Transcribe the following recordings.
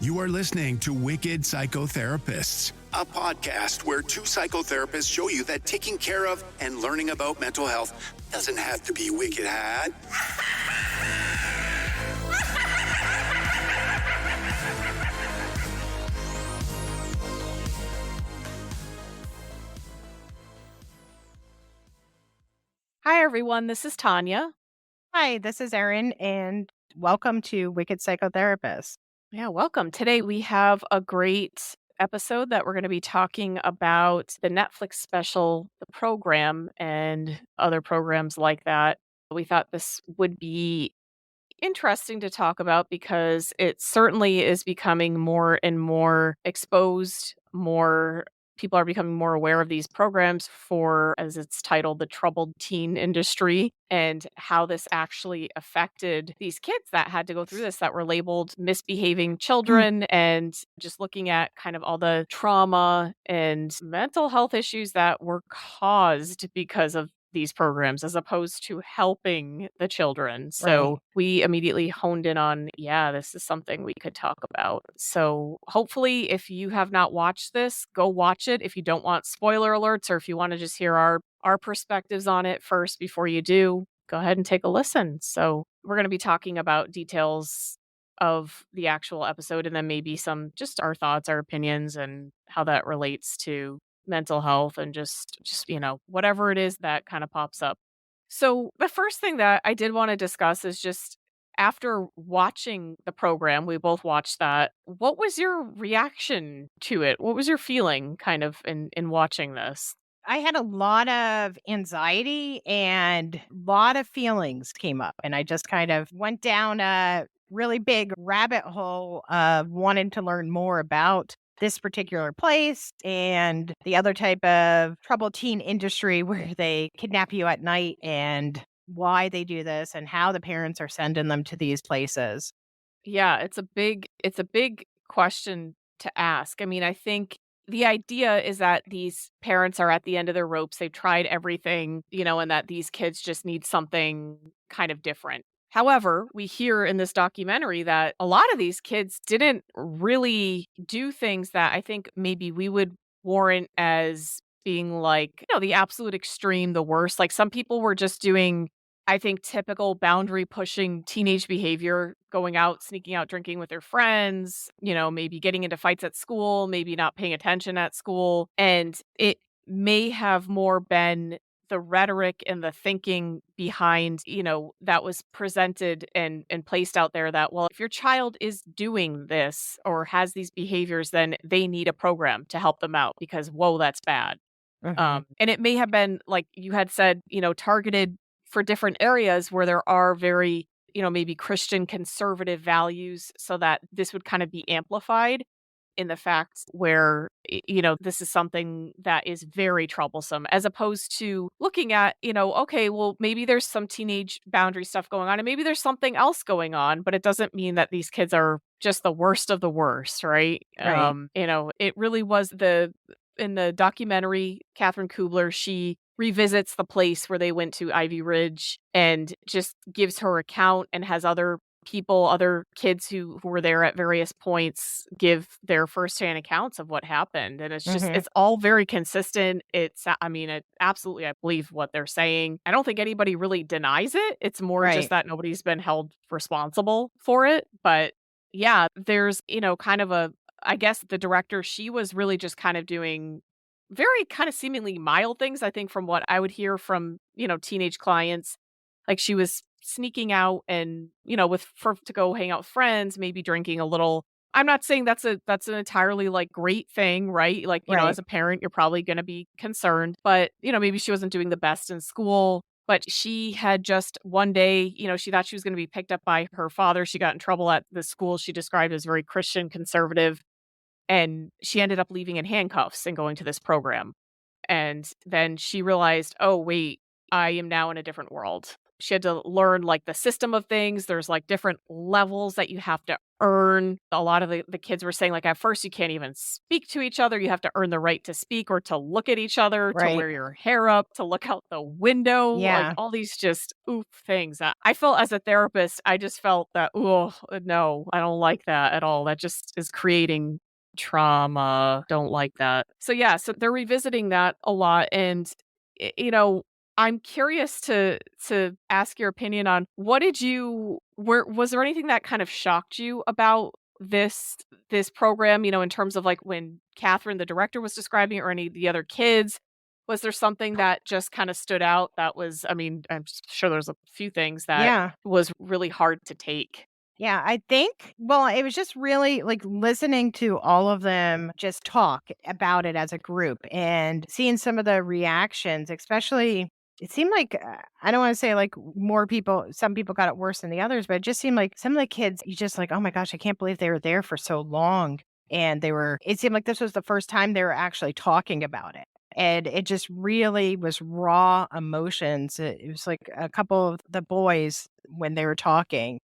You are listening to Wicked Psychotherapists, a podcast where two psychotherapists show you that taking care of and learning about mental health doesn't have to be wicked hard. Hi, everyone. This is Tanya. Hi, this is Erin, and welcome to Wicked Psychotherapists. Yeah, welcome. Today we have a great episode that we're going to be talking about the Netflix special, The Program, and other programs like that. We thought this would be interesting to talk about because it certainly is becoming more and more exposed, more people are becoming more aware of these programs for, as it's titled, the troubled teen industry, and how this actually affected these kids that had to go through this, that were labeled misbehaving children, and just looking at kind of all the trauma and mental health issues that were caused because of these programs as opposed to helping the children. So Right. we immediately honed in on, yeah, this is something we could talk about. So hopefully, if you have not watched this, go watch it. If you don't want spoiler alerts, or if you want to just hear our perspectives on it first before you do, go ahead and take a listen. So we're going to be talking about details of the actual episode, and then maybe some just our thoughts, our opinions, and how that relates to mental health and just whatever it is that kind of pops up. So the first thing that I did want to discuss is just after watching the program, we both watched that. What was your reaction to it? What was your feeling kind of in watching this? I had a lot of anxiety and a lot of feelings came up, and I just kind of went down a really big rabbit hole of wanting to learn more about this particular place and the other type of troubled teen industry where they kidnap you at night and why they do this and how the parents are sending them to these places. Yeah, it's a big question to ask. I mean, I think the idea is that these parents are at the end of their ropes. They've tried everything, and that these kids just need something kind of different. However, we hear in this documentary that a lot of these kids didn't really do things that I think maybe we would warrant as being like, the absolute extreme, the worst. Like some people were just doing, I think, typical boundary pushing teenage behavior, going out, sneaking out, drinking with their friends, maybe getting into fights at school, maybe not paying attention at school. And it may have more been the rhetoric and the thinking behind, that was presented and placed out there that, well, if your child is doing this or has these behaviors, then they need a program to help them out because, whoa, that's bad. Mhm. And it may have been, like you had said, targeted for different areas where there are very, maybe Christian conservative values, so that this would kind of be amplified in the fact where, this is something that is very troublesome, as opposed to looking at, okay, well, maybe there's some teenage boundary stuff going on and maybe there's something else going on, but it doesn't mean that these kids are just the worst of the worst, right? Right. It really was in the documentary, Catherine Kubler, she revisits the place where they went to Ivy Ridge and just gives her account and has other people, other kids who were there at various points give their firsthand accounts of what happened. And it's just, Mhm. it's all very consistent. Absolutely, I believe what they're saying. I don't think anybody really denies it. It's more just Right. that nobody's been held responsible for it. But yeah, there's, kind of I guess the director, she was really just kind of doing very kind of seemingly mild things, I think, from what I would hear from, teenage clients. Like she was sneaking out and, to go hang out with friends, maybe drinking a little. I'm not saying that's an entirely like great thing, right? Like, Right. as a parent, you're probably going to be concerned, but, maybe she wasn't doing the best in school. But she had just one day, she thought she was going to be picked up by her father. She got in trouble at the school she described as very Christian conservative. And she ended up leaving in handcuffs and going to this program. And then she realized, oh, wait, I am now in a different world. she had to learn like the system of things. There's like different levels that you have to earn. A lot of the kids were saying like at first you can't even speak to each other. You have to earn the right to speak or to look at each other, to Right. wear your hair up, to look out the window, like Yeah. all these just oof things. I felt as a therapist, I just felt that, oh, no, I don't like that at all. That just is creating trauma. Don't like that. So yeah, so they're revisiting that a lot. And you know, I'm curious to ask your opinion on what did you were was there anything that kind of shocked you about this program, in terms of like when Catherine, the director, was describing it or any of the other kids? Was there something that just kind of stood out that was, I mean, sure there's a few things that Yeah. was really hard to take. Yeah, I think, well, it was just really like listening to all of them just talk about it as a group and seeing some of the reactions, especially. It seemed like, I don't want to say like more people, some people got it worse than the others, but it just seemed like some of the kids, you just like, oh my gosh, I can't believe they were there for so long. And it seemed like this was the first time they were actually talking about it. And it just really was raw emotions. It was like a couple of the boys, when they were talking,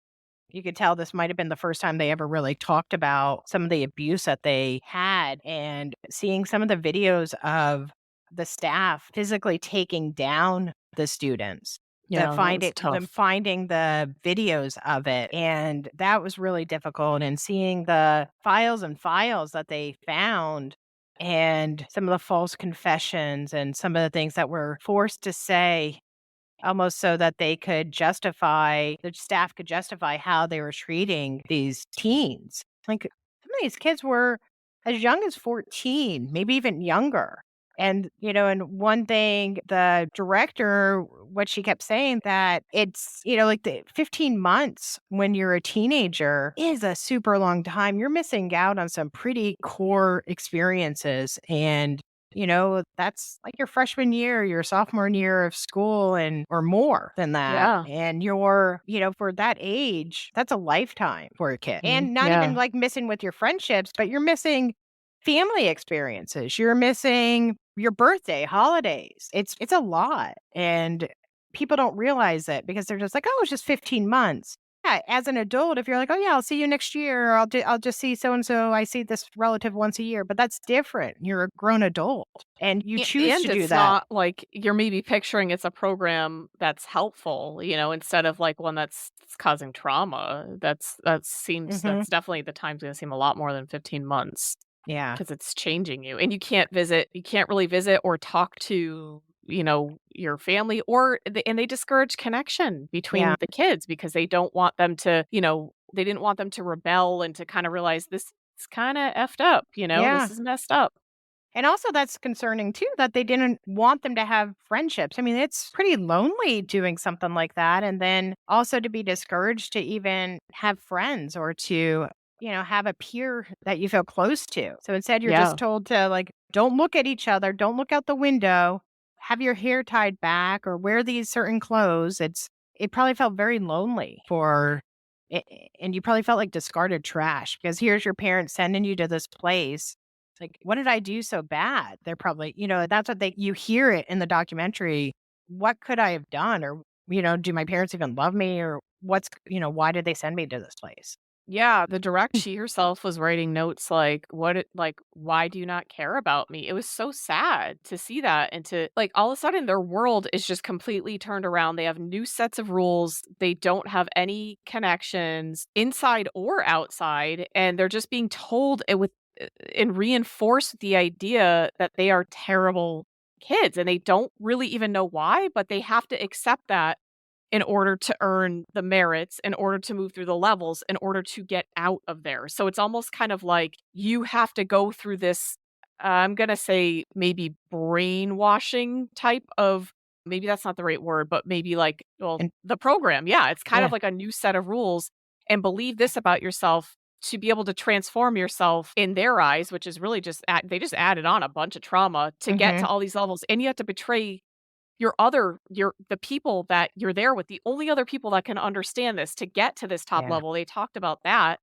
you could tell this might have been the first time they ever really talked about some of the abuse that they had, and seeing some of the videos of the staff physically taking down the students. Yeah, that was Them tough. finding the videos of it. And that was really difficult. And seeing the files and files that they found and some of the false confessions and some of the things that were forced to say almost so that the staff could justify how they were treating these teens. Like, some of these kids were as young as 14, maybe even younger. And one thing, the director, what she kept saying, that it's, like the 15 months when you're a teenager is a super long time. You're missing out on some pretty core experiences. And that's like your freshman year, your sophomore year of school, and or more than that. Yeah. And for that age, that's a lifetime for a kid. Mhm. And not even Yeah. like missing with your friendships, but you're missing family experiences. You're missing your birthday, holidays. It's a lot. And people don't realize it because they're just like, oh, it's just 15 months. Yeah, as an adult, if you're like, "Oh, yeah, I'll see you next year," or I'll just see so and so, I see this relative once a year," but that's different. You're a grown adult, and you choose And to do it's that. not like you're maybe picturing it's a program that's helpful, instead of like one that's causing trauma. Mhm. That's definitely the time's gonna seem a lot more than 15 months Yeah. because it's changing you. And you can't really visit or talk to, your family, and they discourage connection Yeah. between the kids because they don't want them to, they didn't want them to rebel and to kind of realize this is kind of effed up, Yeah. this is messed up. And also that's concerning too, that they didn't want them to have friendships. I mean, it's pretty lonely doing something like that, and then also to be discouraged to even have friends or to, have a peer that you feel close to. So instead you're just Yeah. told to like, don't look at each other, don't look out the window, have your hair tied back or wear these certain clothes. It probably felt very lonely and you probably felt like discarded trash because here's your parents sending you to this place. Like, what did I do so bad? They're probably, that's what you hear it in the documentary. What could I have done? Or, do my parents even love me? Or why did they send me to this place? Yeah, the direct she herself was writing notes like, why do you not care about me?" It was so sad to see that and to like all of a sudden their world is just completely turned around. They have new sets of rules. They don't have any connections inside or outside, and they're just being told it with and reinforced the idea that they are terrible kids and they don't really even know why, but they have to accept that in order to earn the merits, in order to move through the levels, in order to get out of there. So it's almost kind of like you have to go through this, I'm going to say maybe brainwashing type of, maybe that's not the right word, but maybe like, well, And the program. Yeah. It's kind of yeah, like a new set of rules and believe this about yourself to be able to transform yourself in their eyes, which is really they just added on a bunch of trauma to get hmm to all these levels. And you have to betray the people that you're there with, the only other people that can understand this to get to this top yeah, level. They talked about that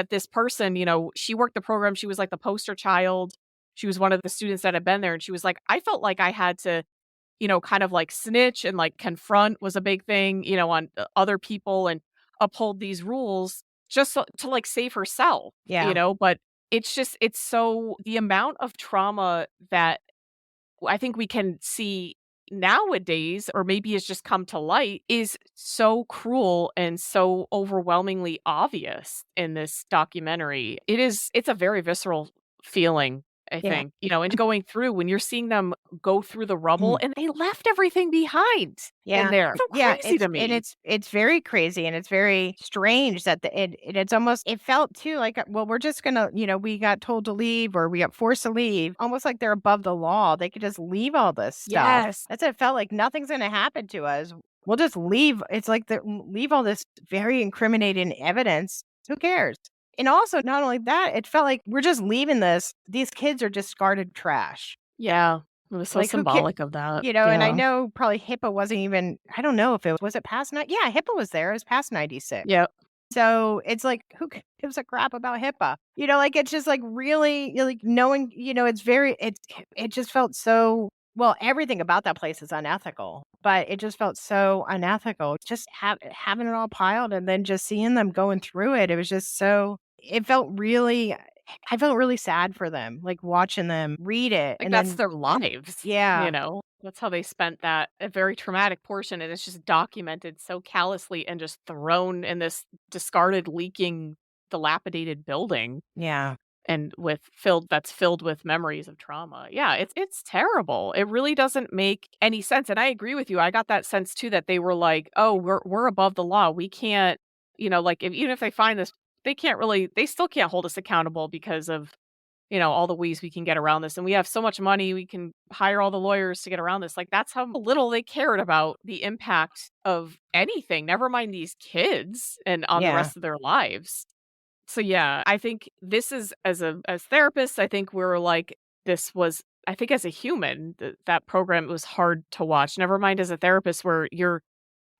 this person, she worked the program. She was like the poster child. She was one of the students that had been there. And she was like, I felt like I had to kind of like snitch and like confront was a big thing, on other people and uphold these rules just to like save herself, Yeah. but it's so the amount of trauma that I think we can see nowadays, or maybe it's just come to light, is so cruel and so overwhelmingly obvious in this documentary. It's a very visceral feeling, I Yeah. think, and going through when you're seeing them go through the rubble and they left everything behind in Yeah. there. So Yeah, crazy to me. it's very crazy, and it's very strange that it's almost, it felt too like, well, we're just gonna, we got told to leave, or we got forced to leave, almost like they're above the law. They could just leave all this stuff. Yes. That's what it felt like. Nothing's gonna happen to us. We'll just leave. It's like leave all this very incriminating evidence. Who cares? And also, not only that, it felt like we're just leaving this. These kids are discarded trash. Yeah. It was so Like, who cares? symbolic of that. And I Yeah. know probably HIPAA wasn't even, I don't know if was it past yeah, HIPAA was there. It was past 96. Yep. So it's like, who gives a crap about HIPAA? Like, it's just like really, like, knowing, it just felt so, well, everything about that place is unethical, but it just felt so unethical. Just having it all piled and then just seeing them going through it. It was just so, it felt really, I felt really sad for them, like watching them read it. Like And that's then, their lives. yeah. That's how they spent that a very traumatic portion, and it's just documented so callously and just thrown in this discarded, leaking, dilapidated building Yeah. and that's filled with memories of trauma. Yeah, it's terrible. It really doesn't make any sense. And I agree with you. I got that sense too that they were like, "Oh, we're above the law. We can't, like even if they find this, they still can't hold us accountable because of all the ways we can get around this. And we have so much money, we can hire all the lawyers to get around this." Like, that's how little they cared about the impact of anything, never mind these kids and on the Yeah. rest of their lives. So yeah, I think this is as therapists, I think we're like, I think as a human, that program was hard to watch. Never mind as a therapist where you're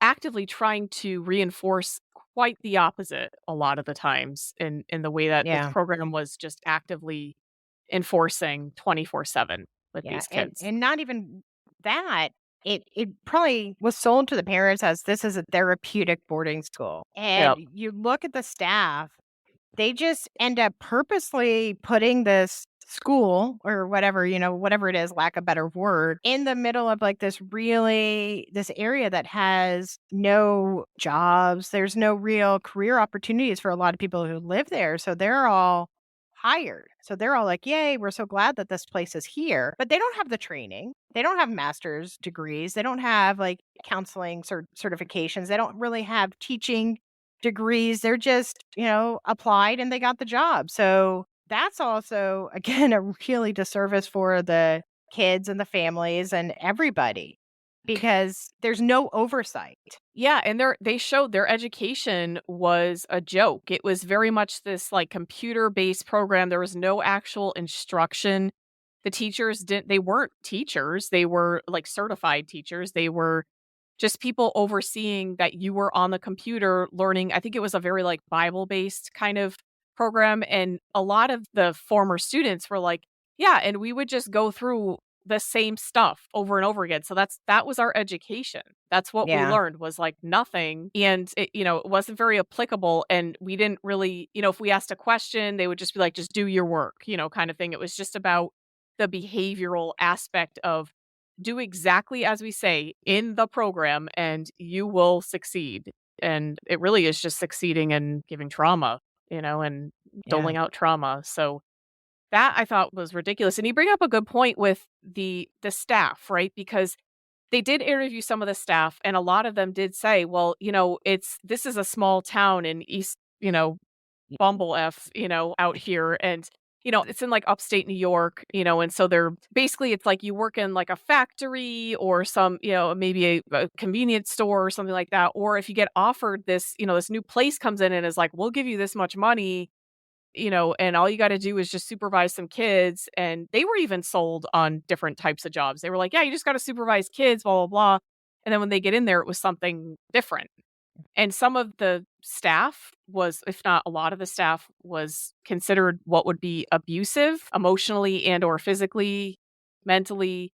actively trying to reinforce quite the opposite a lot of the times in the way that this Yeah. program was just actively enforcing 24/7 with Yeah. these And kids. not even that. It probably was sold to the parents as this is a therapeutic boarding school. And Yep. you look at the staff, they just end up purposely putting this school or whatever, whatever it is, lack of better word, in the middle of like this area that has no jobs. There's no real career opportunities for a lot of people who live there. So they're all hired. So they're all like, yay, we're so glad that this place is here. But they don't have the training. They don't have master's degrees. They don't have like counseling certifications. They don't really have teaching degrees. They're just, applied and they got the job. So that's also, again, a really disservice for the kids and the families and everybody because there's no oversight. Yeah, and they showed their education was a joke. It was very much this like computer-based program. There was no actual instruction. The teachers they weren't teachers. They were like certified teachers. They were just people overseeing that you were on the computer learning. I think it was a very like Bible-based kind of program. And a lot of the former students were like, yeah, and we would just go through the same stuff over and over again. So that was our education. That's what we Yeah. learned was like nothing. And it wasn't very applicable. And we didn't really, if we asked a question, they would just be like, just do your work, kind of thing. It was just about the behavioral aspect of do exactly as we say in the program and you will succeed. And it really is just succeeding and giving trauma, and Yeah. doling out trauma. So that I thought was ridiculous. And you bring up a good point with the staff, right? Because they did interview some of the staff and a lot of them did say, well, this is a small town in East, Bumble F, out here. And, it's in like upstate New York, and so they're basically it's like you work in like a factory or some, maybe a convenience store or something like that. Or if you get offered this, this new place comes in and is like, we'll give you this much money, and all you got to do is just supervise some kids. And they were even sold on different types of jobs. They were like, yeah, you just got to supervise kids, blah, blah, blah. And then when they get in there, it was something different. And some of the staff was, if not a lot of the staff, was considered what would be abusive emotionally and or physically, mentally.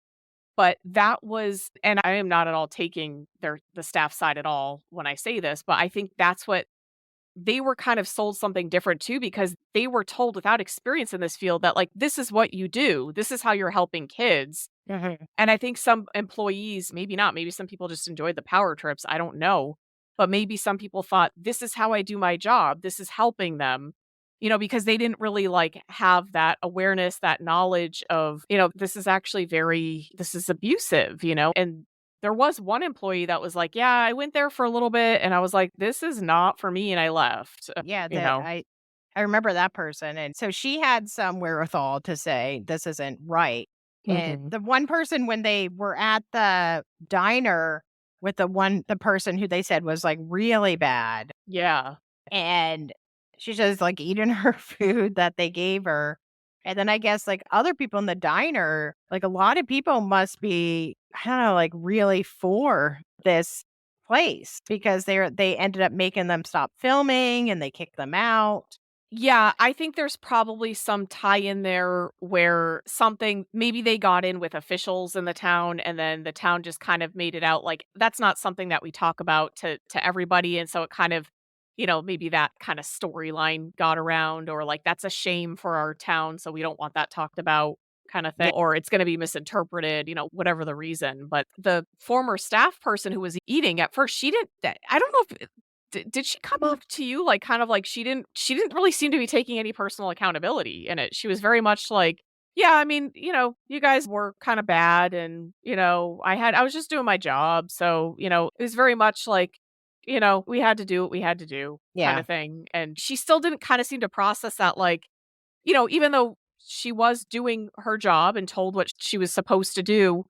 But that was, and I am not at all taking the staff side at all when I say this, but I think that's what they were kind of sold something different too, because they were told without experience in this field that, like, this is what you do. This is how you're helping kids. Mhm. And I think some employees, maybe not, maybe some people just enjoyed the power trips. I don't know. But maybe some people thought, this is how I do my job. This is helping them, because they didn't really like have that awareness, that knowledge of, this is actually this is abusive, and there was one employee that was like, yeah, I went there for a little bit and I was like, this is not for me. And I left, Yeah, you that know? I remember that person, and so she had some wherewithal to say, "This isn't right." And Hmm. the one person when they were at the diner with the person who they said was, like, really bad, Yeah. and she's just, like, eating her food that they gave her, and then I guess, like, other people in the diner, like, a lot of people must be, I don't know, like, really for this place because they ended up making them stop filming, and they kicked them out. Yeah, I think there's probably some tie in there where something, maybe they got in with officials in the town and then the town just kind of made it out like that's not something that we talk about to everybody, and so it kind of, maybe that kind of storyline got around, or like that's a shame for our town, so we don't want that talked about, kind of thing, Yeah. or it's going to be misinterpreted, whatever the reason. But the former staff person who was eating at first, she didn't, I don't know if did she come up to you, like, kind of like she didn't really seem to be taking any personal accountability in it. She was very much like, "Yeah, I mean, you guys were kinda bad and, I was just doing my job." So, it was very much like, we had to do what we had to do, kinda Yeah. thing. And she still didn't kinda seem to process that, like, even though she was doing her job and told what she was supposed to do,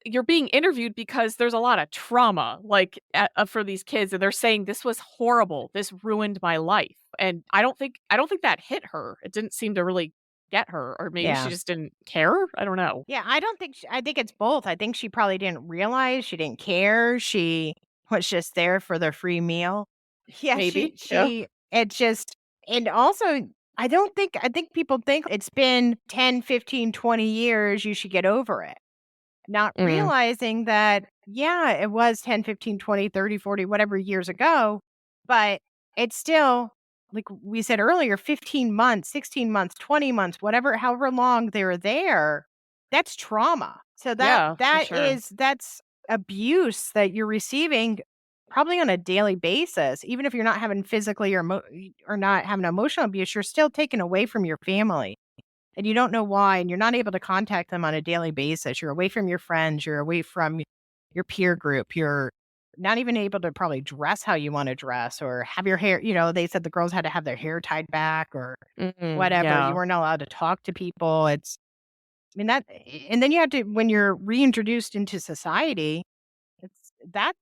you're being interviewed because there's a lot of trauma, like, for these kids, and they're saying, "This was horrible. This ruined my life." And I don't think that hit her. It didn't seem to really get her, or maybe she Yeah. just didn't care? I don't know. Yeah, I don't think sh I think it's both. I think she probably didn't realize, she didn't care, she was just there for the free meal. Yeah, Maybe, yeah. she it just and also, I think people think it's been 10, 15, 20 years, you should get over it. Not Mm. realizing that, yeah, it was 10, 15, 20, 30, 40, whatever years ago, but it's still, like we said earlier, 15 months, 16 months, 20 months, whatever, however long they're there, that's trauma. So Yeah, for sure. that's abuse that you're receiving probably on a daily basis. Even if you're not having physically or not having emotional abuse, you're still taken away from your family and you don't know why, and you're not able to contact them on a daily basis. You're away from your friends, you're away from your peer group, you're not even able to probably dress how you want to dress or have your hair, they said the girls had to have their hair tied back or Mhm, whatever. You yeah. weren't allowed to talk to people. I mean that and then you have to when you're reintroduced into society,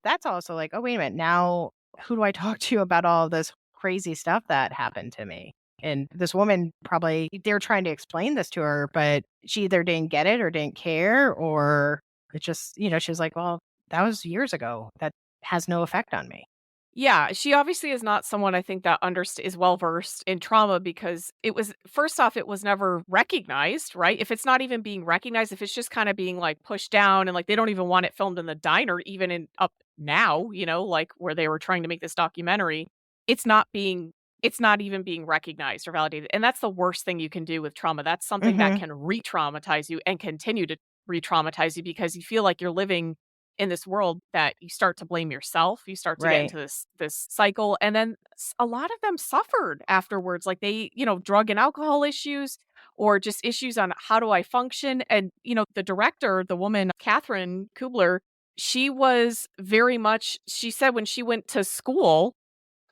that's also like, "Oh, wait a minute. Now who do I talk to about all this crazy stuff that happened to me?" And this woman probably they're trying to explain this to her, but she either didn't get it or didn't care or it just, she was like, "Well, that was years ago. That has no effect on me." Yeah, she obviously is not someone I think that is well versed in trauma, because it was, first off, it was never recognized, right? If it's not even being recognized, if it's just kind of being like pushed down and like they don't even want it filmed in the diner, even in up now, like where they were trying to make this documentary, it's not being it's not even being recognized or validated. And that's the worst thing you can do with trauma. That's something that Mhm. can re-traumatize you and continue to re-traumatize you, because you feel like you're living in this world that you start to blame yourself, you start to get Right. into this cycle, and then a lot of them suffered afterwards, like they, drug and alcohol issues, or just issues on how do I function. And the director, the woman Catherine Kubler, she was very much, she said when she went to school,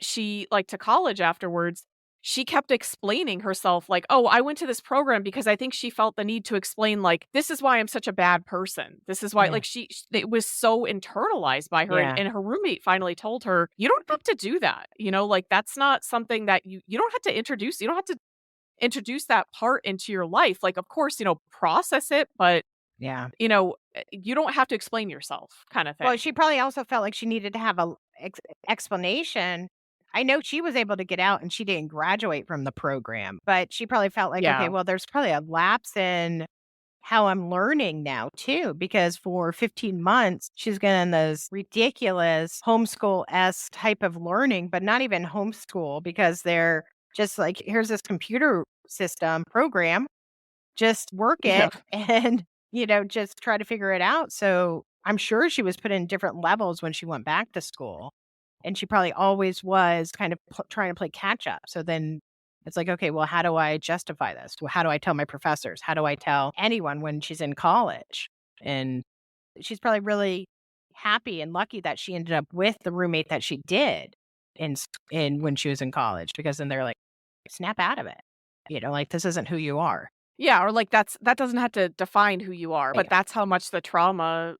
she like to college afterwards, she kept explaining herself like, "Oh, I went to this program because I think," she felt the need to explain like, "This is why I'm such a bad person. This is why," Yeah. like it was so internalized by her, and, Yeah. and her roommate finally told her, "You don't have to do that. Like that's not something that you don't have to introduce. You don't have to introduce that part into your life. Like of course, process it, but Yeah. you don't have to explain yourself," kind of Well, thing. she probably also felt like she needed to have a explanation. I know she was able to get out and she didn't graduate from the program, but she probably felt like, okay, Yeah. well, there's probably a lapse in how I'm learning now too, because for 15 months, she's getting this ridiculous homeschool-esque type of learning, but not even homeschool because they're just like, here's this computer system program, just work Yeah. it and, just try to figure it out. So I'm sure she was put in different levels when she went back to school. And she probably always was kind of trying to play catch up. So then it's like, okay, well, how do I justify this? Well, how do I tell my professors? How do I tell anyone when she's in college? And she's probably really happy and lucky that she ended up with the roommate that she did in when she was in college, because then they're like, snap out of it. Like, this isn't who you are. Yeah, or like that doesn't have to define who you are, but Right. that's how much the trauma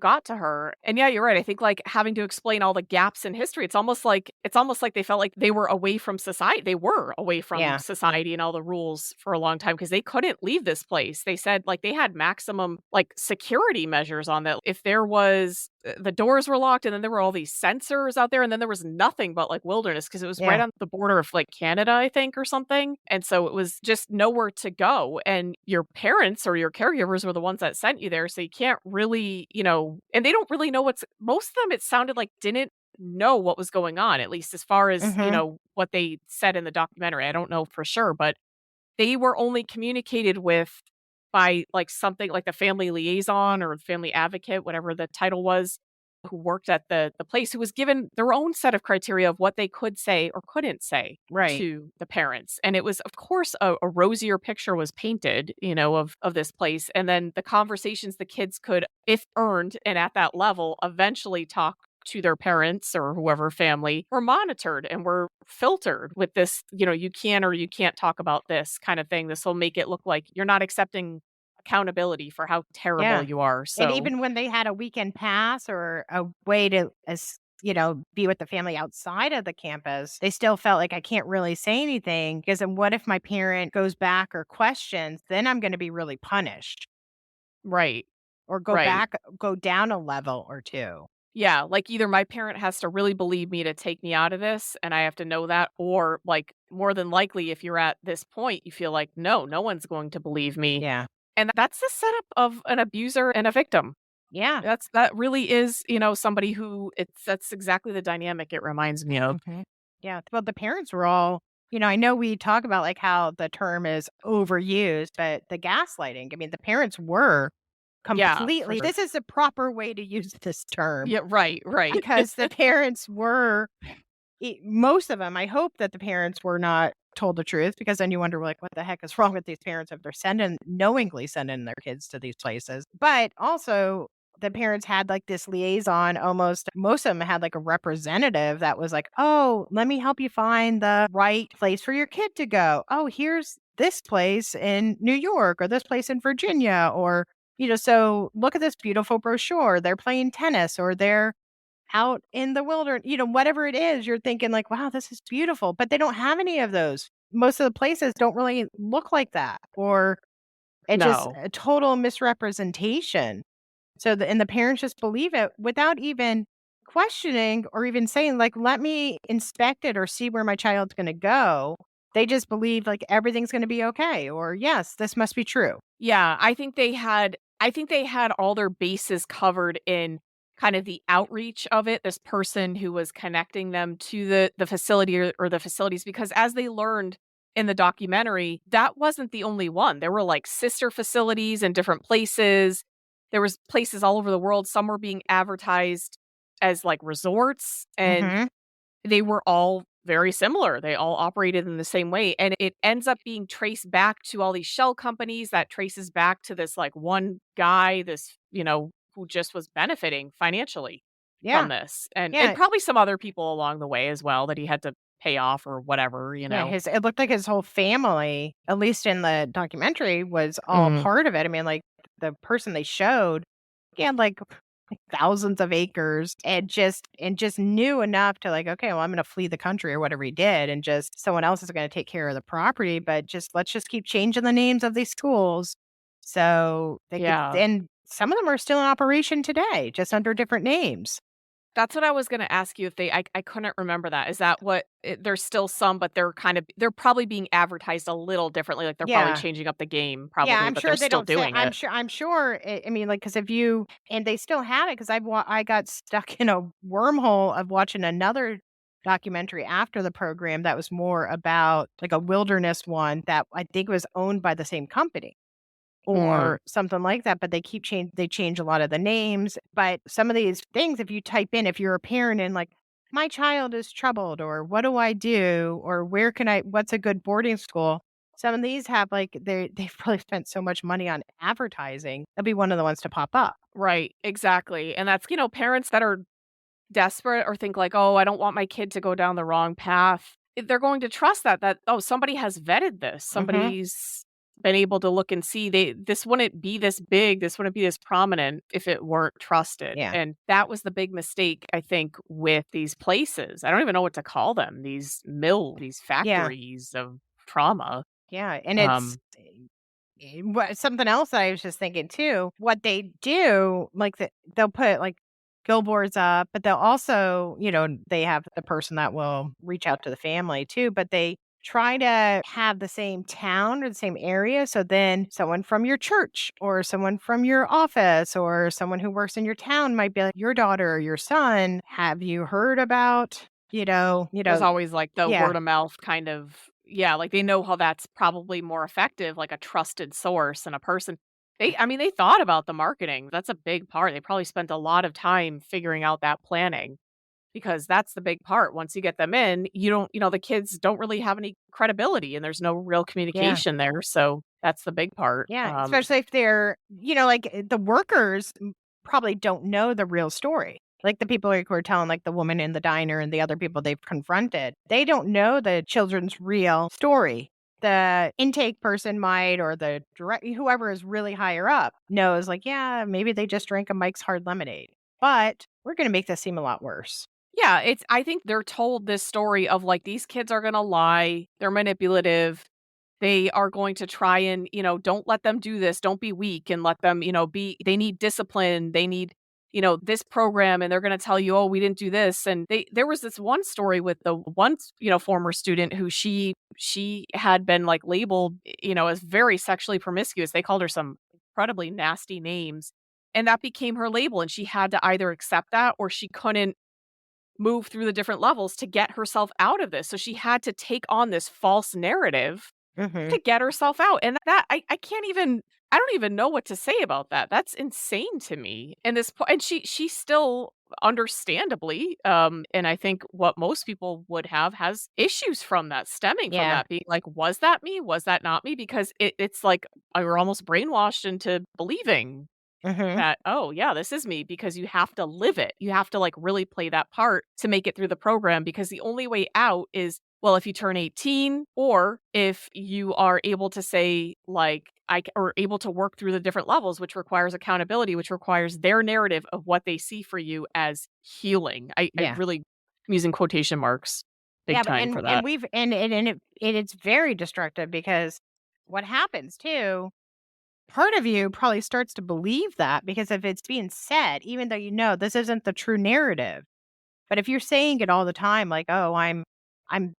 got to her. And yeah, you're right. I think like having to explain all the gaps in history, it's almost like they felt like they were away from society. They were away from Yeah. society and all the rules for a long time because they couldn't leave this place. They said like they had maximum like security measures on that. If there was the doors were locked and then there were all these sensors out there and then there was nothing but like wilderness because it was right Yeah. on the border of like Canada, I think, or something. And so it was just nowhere to go. And your parents or your caregivers were the ones that sent you there. So you can't really, and they don't really know most of them, it sounded like didn't know what was going on, at least as far as, Hmm. what they said in the documentary. I don't know for sure, but they were only communicated with by, like, something like the family liaison or family advocate, whatever the title was, who worked at the place, who was given their own set of criteria of what they could say or couldn't say Right. to the parents. And it was, of course, a rosier picture was painted, of this place. And then the conversations the kids could, if earned and at that level, eventually talk to their parents or whoever family were monitored and were filtered with this, you can or you can't talk about this kind of thing. This will make it look like you're not accepting accountability for how terrible Yeah. you are. And So, even when they had a weekend pass or a way to, be with the family outside of the campus, they still felt like I can't really say anything because then what if my parent goes back or questions? Then I'm going to be really punished right, or right. go down a level or two. Yeah, like either my parent has to really believe me to take me out of this and I have to know that, or like more than likely, if you're at this point, you feel like, no, no one's going to believe me. Yeah. And that's the setup of an abuser and a victim. Yeah. That really is, somebody who that's exactly the dynamic it reminds me of. Mhm. Yeah. Well, the parents were all, I know we talk about like how the term is overused, but the gaslighting, I mean, the parents were Yeah, for completely, sure. this is the proper way to use this term Yeah, right, right. because the parents were, most of them, I hope that the parents were not told the truth because then you wonder, like, what the heck is wrong with these parents if they're knowingly sending their kids to these places. But also, the parents had like this liaison almost, most of them had like a representative that was like, oh, let me help you find the right place for your kid to go. Oh, here's this place in New York or this place in Virginia or, so look at this beautiful brochure. They're playing tennis or they're out in the wilderness, whatever it is, you're thinking like, wow, this is beautiful, but they don't have any of those. Most of the places don't really look like that, or it's just No. a total misrepresentation. So and the parents just believe it without even questioning or even saying like, let me inspect it or see where my child's going to go. They just believe like everything's going to be okay, or yes, this must be true. Yeah, I think they had all their bases covered in kind of the outreach of it, this person who was connecting them to the facility or the facilities, because as they learned in the documentary, that wasn't the only one. There were like sister facilities in different places. There was places all over the world. Some were being advertised as like resorts, and Hmm. they were all very similar. They all operated in the same way, and it ends up being traced back to all these shell companies that traces back to this, like, one guy, who just was benefiting financially from Yeah. this, and Yeah. probably some other people along the way as well that he had to pay off or whatever, you Yeah, know? it looked like his whole family, at least in the documentary, was all Mm. part of it. I mean, like, the person they showed, he had, like, thousands of acres and just knew enough to, like, "Okay, well, I'm gonna flee the country," or whatever he did, and just someone else is gonna take care of the property, but just let's just keep changing the names of these schools so they could, Yeah. and some of them are still in operation today, just under different names. That's what I was gonna ask you if I couldn't remember that. Is that what there's still some, but they're probably being advertised a little differently, like, they're probably Yeah. changing up the game Yeah, probably, I'm but they're sure they still don't say doing it. I'm sure I mean, like, because if you and they still have it, 'cause I got stuck in a wormhole of watching another documentary after the program that was more about, like, a wilderness one that I think was owned by the same company Mm. or something like that, but they change a lot of the names, but some of these things, if you type in, if you're a parent and, like, "My child is troubled," or "What do I do?" or "What's a good boarding school?" Some of these have, like, they've probably spent so much money on advertising, that'd be one of the ones to pop up. Right, exactly, and that's, parents that are desperate or think like, "Oh, I don't want my kid to go down the wrong path." They're going to trust oh, somebody has vetted this. Mhm. Somebody's been able to look and see this wouldn't be this big, this wouldn't be this prominent if it weren't trusted. Yeah. And that was the big mistake, I think, with these places. I don't even know what to call them. These Yeah. factories of trauma. Yeah, and it's Um, what something else I was just thinking too, what they do, like, they'll put, like, billboards up, but they'll also, they have the person that will reach out to the family too, but they try to have the same town or the same area, so then someone from your church or someone from your office or someone who works in your town might be like, "Your daughter or your son, have you heard about" there's always like the Yeah. word of mouth kind of, yeah, like they know how that's probably more effective, like a trusted source and a person. I mean, they thought about the marketing. That's a big part. They probably spent a lot of time figuring out that planning because that's the big part. Once you get them in, the kids don't really have any credibility and there's no real Yeah. communication there. So that's the big part. Yeah, especially if they're, like, the workers probably don't know the real story. Like the people like who are telling, like, the woman in the diner and the other people they've confronted, they don't know the children's real story. The intake person might, or the direct whoever is really higher up knows, like, yeah, maybe they just drank a Mike's Hard Lemonade, but we're going to make this seem a lot worse. Yeah, I think they're told this story of like these kids are going to lie, they're manipulative. They are going to try and, don't let them do this. Don't be weak and let them, they need discipline. They need, this program and they're going to tell you, oh, we didn't do this. And there was this one story with the one, former student who she had been like labeled, as very sexually promiscuous. They called her some incredibly nasty names. And that became her label. And she had to either accept that or she couldn't move through the different levels to get herself out of this. So she had to take on this false narrative Hmm. to get herself out, and that I can't even I don't even know what to say about that. That's insane to me. And and she still understandably, and I think what most people would have has issues from that, stemming from Yeah. that, being like, "Was that me? Was that not me?" Because it's like, we're almost brainwashed into believing Hmm. that, "Oh, yeah, this is me," because you have to live it. You have to, like, really play that part to make it through the program because the only way out is, well, if you turn 18 or if you are able to say, like, or able to work through the different levels, which requires accountability, which requires their narrative of what they see for you as healing. I Yeah. really am using quotation marks big Yeah, but time for and that. we've and it's very destructive because what happens too, part of you probably starts to believe that because if it's being said, even though you know this isn't the true narrative. But if you're saying it all the time, like, "Oh, I'm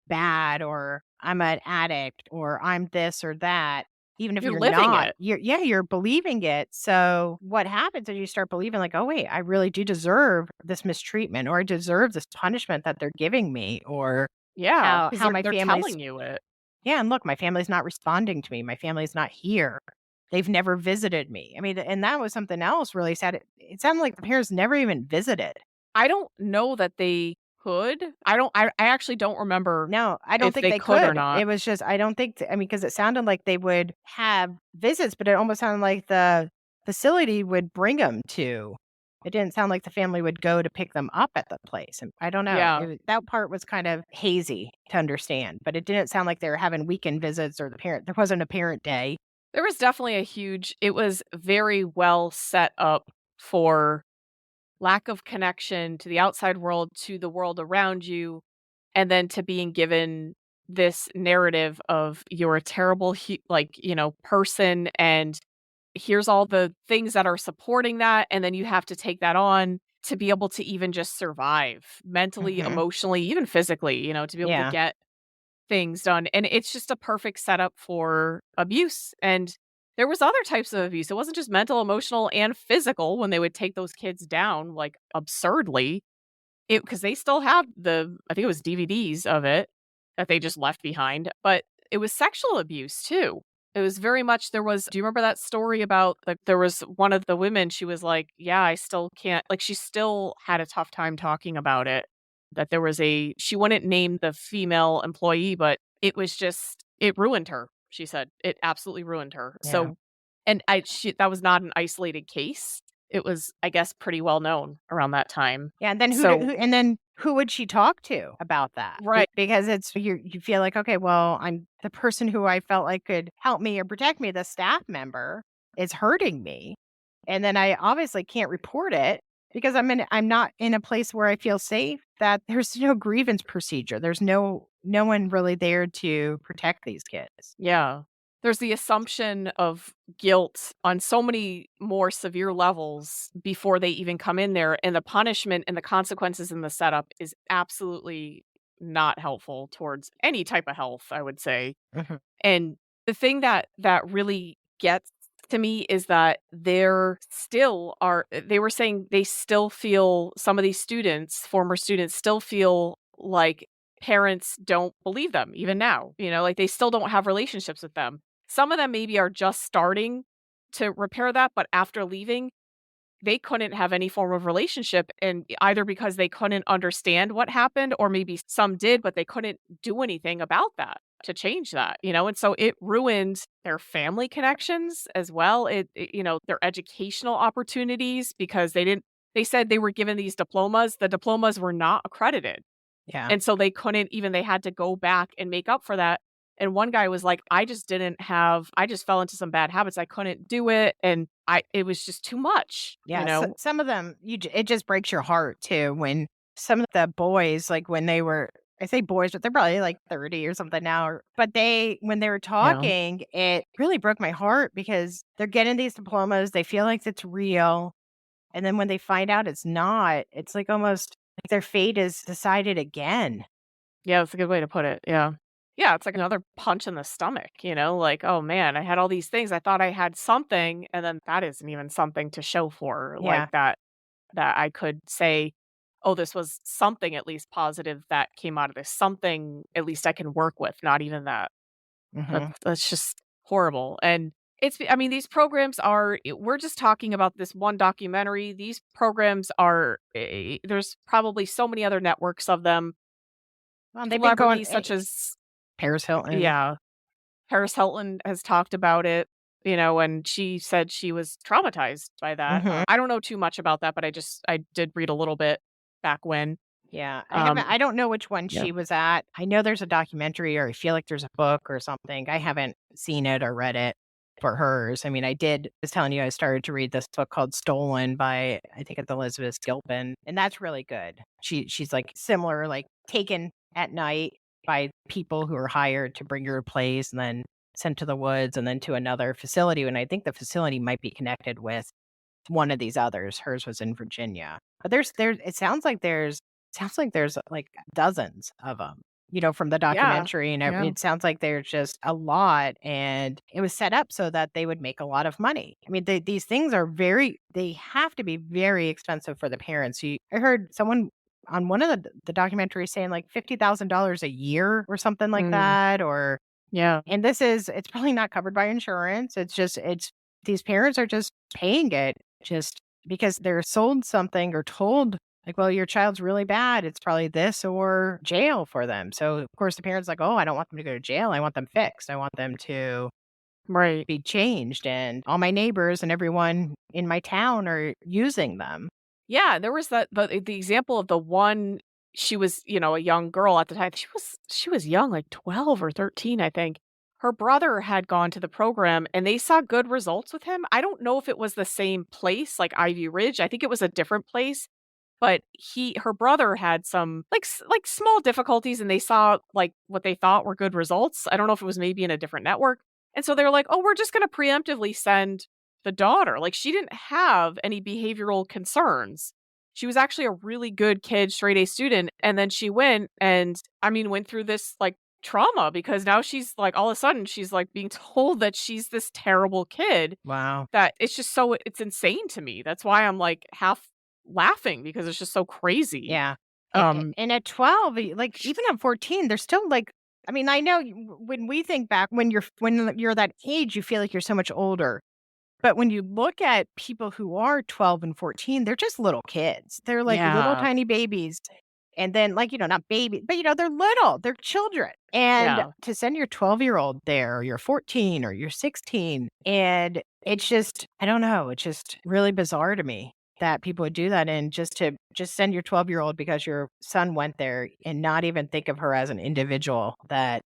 bad," or "I'm an addict," or "I'm this or that," even if You're you're living not, it. you're believing it. So what happens is you start believing, like, "Oh, wait, I really do deserve this mistreatment, or I deserve this punishment that they're giving me," or Yeah, because how my they're family's telling you it. yeah, and look, my family's not responding to me. My family's not here. They've never visited me. I mean, and that was something else really sad. It sounded like the parents never even visited. I don't know that they could. I actually don't remember No, I don't if think they they could or could. not. It was just I don't think I mean, because it sounded like they would have visits, but it almost sounded like the facility would bring them to. It didn't sound like the family would go to pick them up at the place, and I don't know. Yeah. That part was kind of hazy to understand, but it didn't sound like they were having weekend visits or there wasn't a parent day. There was definitely it was very well set up for lack of connection to the outside world, to the world around you, and then to being given this narrative of you're a terrible person, and here's all the things that are supporting that, and then you have to take that on. to be able to even just survive mentally, Mhm. emotionally, even physically, to be able to Yeah. get things done. And it's just a perfect setup for abuse. And there was other types of abuse. It wasn't just mental, emotional, and physical when they would take those kids down like absurdly. It because they still have I think it was DVDs of it that they just left behind, but it was sexual abuse too. It was very much do you remember that story about, like, there was one of the women, she was like, "Yeah, I still can't," like, she still had a tough time talking about it, that there was she wouldn't name the female employee, but it ruined her, she said. It absolutely ruined her. Yeah. So and that was not an isolated case. It was, I guess, pretty well known around that time. Yeah, and then So who would she talk to about that? right. Because it's you feel like, "Okay, well, I'm the person who I felt like could help me or protect me, the staff member, is hurting me, and then I obviously can't report it because I'm not in a place where I feel safe, that there's no grievance procedure. There's no one really there to protect these kids." Yeah. There's the assumption of guilt on so many more severe levels before they even come in there, and the punishment and the consequences in the setup is absolutely not helpful towards any type of health, I would say. Mhm. And the thing that really gets to me is that they were saying they still feel, some of these students, former students, still feel like parents don't believe them even now, like they still don't have relationships with them. Some of them maybe are just starting to repair that, but after leaving, they couldn't have any form of relationship, and either because they couldn't understand what happened, or maybe some did, but they couldn't do anything about that to change that, and so it ruined their family connections as well. Their educational opportunities, because they said they were given these diplomas. The diplomas were not accredited. Yeah. And so they had to go back and make up for that. And one guy was like, I just fell into some bad habits. I couldn't do it. And it was just too much, Yeah, so some of them, it just breaks your heart too when some of the boys, like when they were, I say boys, but they're probably like 30 or something now. But when they were Yeah. talking, it really broke my heart because they're getting these diplomas. They feel like it's real. And then when they find out it's not, it's like almost like their fate is decided again. Yeah, that's a good way to put it. Yeah. Yeah, it's like another punch in the stomach, like, oh man, I had all these things. I thought I had something, and then that isn't even something to show for, like Yeah. that I could say, oh, this was something at least positive that came out of this, something at least I can work with, not even that. Hmm. That's just horrible. And I mean, these programs we're just talking about this one documentary. These programs there's probably so many other networks of them. Well, they've been going, Celebrities such as, Paris Hilton. yeah, Paris Hilton has talked about it, and she said she was traumatized by that. Hmm. I don't know too much about that, but I did read a little bit back when. Yeah, Um, I don't know which one yeah. she was at. I know there's a documentary or I feel like there's a book or something. I haven't seen it or read it for hers. I mean, I was telling you, I started to read this book called Stolen by, I think it's Elizabeth Gilpin, and that's really good. She's like similar, like taken at night by people who are hired to bring her a place and then sent to the woods and then to another facility. And I think the facility might be connected with one of these others. Hers was in Virginia. But it sounds like there's like dozens of them, from the Yeah. documentary, and Yeah. it sounds like there's just a lot, and it was set up so that they would make a lot of money. I mean, these things they have to be very expensive for the parents. I heard someone on one of the documentaries saying like $50,000 a year or something like Mm, that, or yeah. and it's probably not covered by insurance. It's these parents are just paying it just because they're sold something or told like, well, your child's really bad. It's probably this or jail for them. So of course the parents like, oh, I don't want them to go to jail. I want them fixed. I want them to Right. be changed. And all my neighbors and everyone in my town are using them. Yeah, there was the example of the one. She was, a young girl at the time. She was young, like 12 or 13, I think. Her brother had gone to the program and they saw good results with him. I don't know if it was the same place, like Ivy Ridge. I think it was a different place, but her brother had some like small difficulties, and they saw like what they thought were good results. I don't know if it was maybe in a different network. And so they were like, "Oh, we're just going to preemptively send the daughter." Like, she didn't have any behavioral concerns. she was actually a really good kid, straight A student, and then she went and, I mean, went through this, like, trauma because now she's, like, all of a sudden, she's, like, being told that she's this terrible kid Wow. that it's just so it's insane to me. That's why I'm, like, half laughing because it's just so crazy. Yeah. Um And at 12, like even at 14, they're still like, I mean, I know when we think back when you're that age, you feel like you're so much older. But when you look at people who are 12 and 14, they're just little kids. They're like little Yeah. tiny babies. And then, like, not baby, but they're little, they're children. And Yeah. to send your 12-year-old there, or your 14 or your 16, and it's just, I don't know, it's just really bizarre to me that people would do that. And just send your 12-year-old because your son went there and not even think of her as an individual that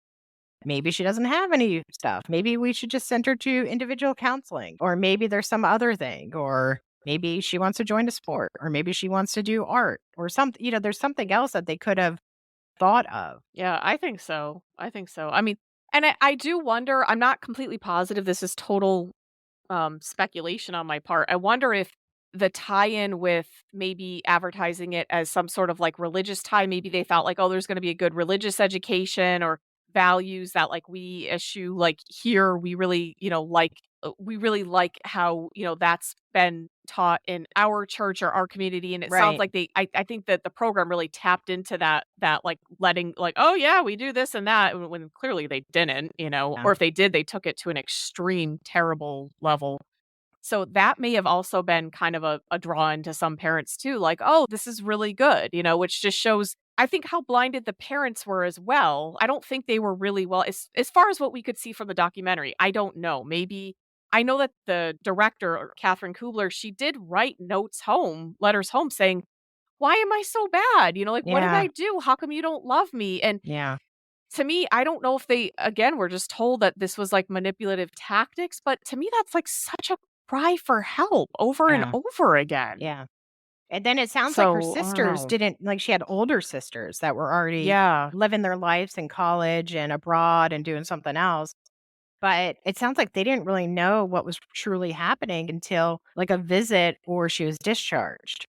maybe she doesn't have any stuff. Maybe we should just send her to individual counseling, or maybe there's some other thing, or maybe she wants to join a sport, or maybe she wants to do art or something. There's something else that they could have thought of. Yeah, I think so. I think so. I mean, and I do wonder, I'm not completely positive this is total speculation on my part. I wonder if the tie-in with maybe advertising it as some sort of like religious tie, maybe they thought like, oh, there's going to be a good religious education or values that like we issue like here we really, we really like how, that's been taught in our church or our community. And it sounds Right. like I think that the program really tapped into that like letting like, oh yeah, we do this and that when clearly they didn't, Yeah. or if they did, they took it to an extreme terrible level. So that may have also been kind of a draw into some parents too, like, oh, this is really good, which just shows, I think, how blinded the parents were as well. I don't think they were really well, as far as what we could see from the documentary. I don't know. Maybe I know that the director, or Catherine Kubler, she did write letters home saying, why am I so bad? Like, what did Yeah. I do? How come you don't love me? And Yeah. to me, I don't know if they, again, were just told that this was like manipulative tactics, but to me, that's like such a cry for help over and Yeah. over again. Yeah. And then it sounds like her So, I don't sisters know. didn't, like, she had older sisters that were already Yeah. living their lives in college and abroad and doing something else. But it sounds like they didn't really know what was truly happening until like a visit or she was discharged.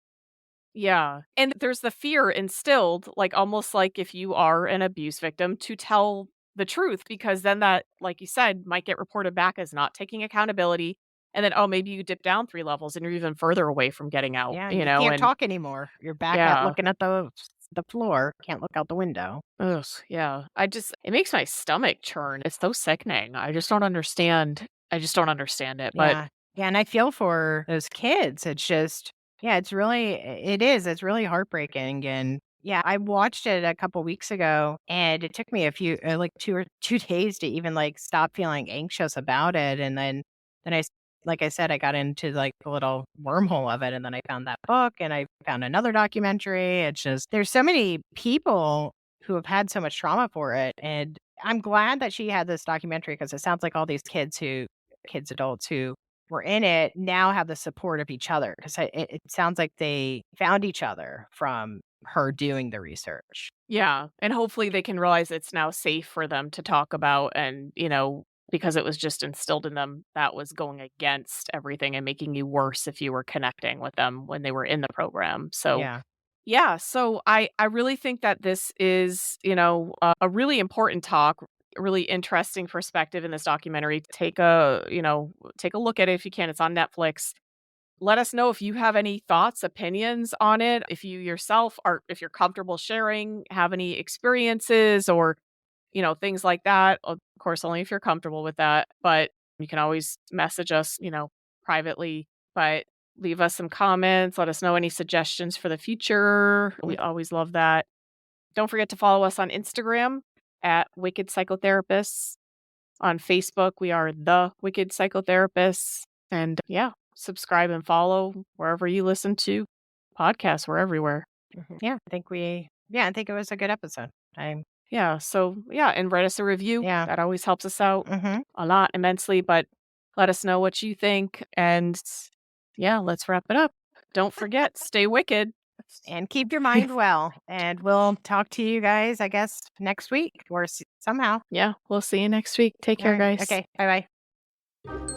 Yeah. And there's the fear instilled, like almost like if you are an abuse victim, to tell the truth, because then that, like you said, might get reported back as not taking accountability. And then, oh, maybe you dip down 3 levels and you're even further away from getting out, Yeah, you can't and talk anymore. You're back at yeah. looking at the floor, can't look out the window. Ugh, yeah. It makes my stomach churn. It's so sickening. I just don't understand. I just don't understand it. But Yeah. Yeah, and I feel for those kids. It's just, yeah, it's really heartbreaking. And yeah, I watched it a couple weeks ago and it took me a few like 2 days to even like stop feeling anxious about it. And then like I said, I got into like the little wormhole of it, and then I found that book and I found another documentary. It's just, there's so many people who have had so much trauma for it. And I'm glad that she had this documentary, because it sounds like all these adults who were in it now have the support of each other, because it sounds like they found each other from her doing the research. yeah, and hopefully they can realize it's now safe for them to talk about, and, because it was just instilled in them that was going against everything and making you worse if you were connecting with them when they were in the program. So, Yeah. yeah, so I really think that this is, a really important talk, a really interesting perspective in this documentary. Take a look at it if you can. It's on Netflix. Let us know if you have any thoughts, opinions on it. If you yourself if you're comfortable sharing, have any experiences or, things like that. Of course, only if you're comfortable with that. But you can always message us, privately. But leave us some comments. Let us know any suggestions for the future. We always love that. Don't forget to follow us on Instagram at Wicked Psychotherapists. On Facebook, we are the Wicked Psychotherapists. And yeah, subscribe and follow wherever you listen to podcasts. We're everywhere. Yeah, I think it was a good episode. Yeah. So yeah, and write us a review. Yeah. That always helps us out Hmm. a lot, immensely. But let us know what you think. And yeah, let's wrap it up. Don't forget, stay wicked. And keep your mind well. And we'll talk to you guys, I guess, next week or somehow. Yeah, we'll see you next week. Take All care, right. guys. Okay. Bye bye.